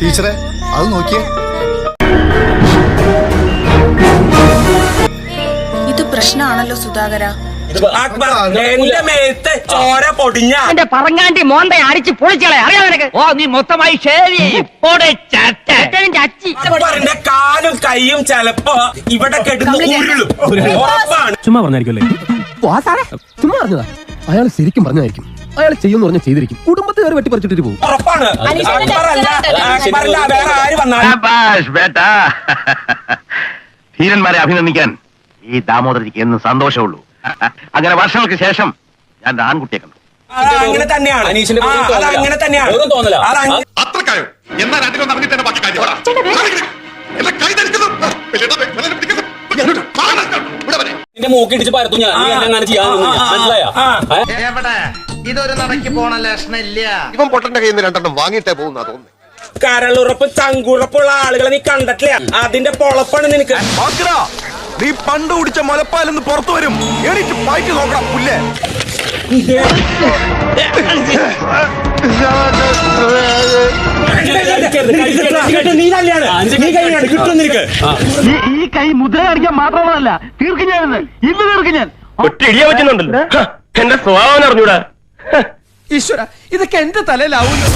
ടീച്ചറെ അത് നോക്കിയേ. ഇത് പ്രശ്നമാണല്ലോ സുധാകര. എന്റെ മേത്ത് ചോര പൊടിഞ്ഞ പറങ്ങാണ്ടി മോന്ത അടിച്ച് പൊളിച്ചളെ അറിയാം നിനക്ക്. ഓ നീ മൊത്തമായി പറഞ്ഞ കാലും കൈയും ചെലപ്പോ ഇവിടെ കെടുന്ന ഉറപ്പാണ്. ചുമ്മാ പറഞ്ഞായിരിക്കുമല്ലേ? ചുമ്മാ പറഞ്ഞതാ. അയാൾ ശരിക്കും പറഞ്ഞതായിരിക്കും. അയാൾ ചെയ്യുമെന്ന് പറഞ്ഞാൽ ചെയ്തിരിക്കും. കുടുംബത്തെ വേറെ വെട്ടിപ്പറിച്ചിട്ട് പോകും. ഉറപ്പാണ്. വേറെ ആര് വന്നാലും ധീരന്മാരെ അഭിനന്ദിക്കാൻ ഈ ദാമോദരജിക്ക് എന്നും സന്തോഷമുള്ളൂ. അങ്ങനെ വർഷങ്ങൾക്ക് ശേഷം ഞാൻ ആൺകുട്ടിയെ കണ്ടു. അങ്ങനെ തന്നെയാണ്. അങ്ങനെ തന്നെയാണ്. അത്രക്കായോ എന്നാ രണ്ടിലൊന്നും അറിഞ്ഞിട്ട് ബാക്കി കാര്യം നിന്റെ മൂക്കിടിച്ച് പരത്തു ഞാൻ അങ്ങനെ ചെയ്യാൻ മനസ്സിലായ. ഇതൊരു നടക്ക് പോണ ലക്ഷണില്ല. ഇവൻ പൊട്ടന്റെ കയ്യിൽ നിന്ന് രണ്ടെണ്ണം വാങ്ങിയിട്ടേ പോകുന്ന തോന്നുന്നു. കരളുറപ്പ് ചങ്കുറപ്പുള്ള ആളുകളെ നീ കണ്ടിട്ടില്ല. അതിന്റെ പൊളപ്പാണ് നിനക്ക്. നീ പണ്ട് കുടിച്ച മുലപ്പാലെന്ന് പുറത്തു വരും. എണീറ്റ് പായിട്ട് നോക്കണം പുല്ലേ. ഈ കൈ മുദ്ര കാണിക്കാൻ മാത്രമല്ല തീർക്കും ഞാൻ ഇന്ന് തീർക്കും ഞാൻ. ഒറ്റ ഇടിയ പറ്റുന്നുണ്ടല്ലോ. എന്റെ സ്വഭാവം അറിഞ്ഞൂടാ. ഈശ്വര, ഇതൊക്കെ എന്റെ തലയിലാവുന്നു.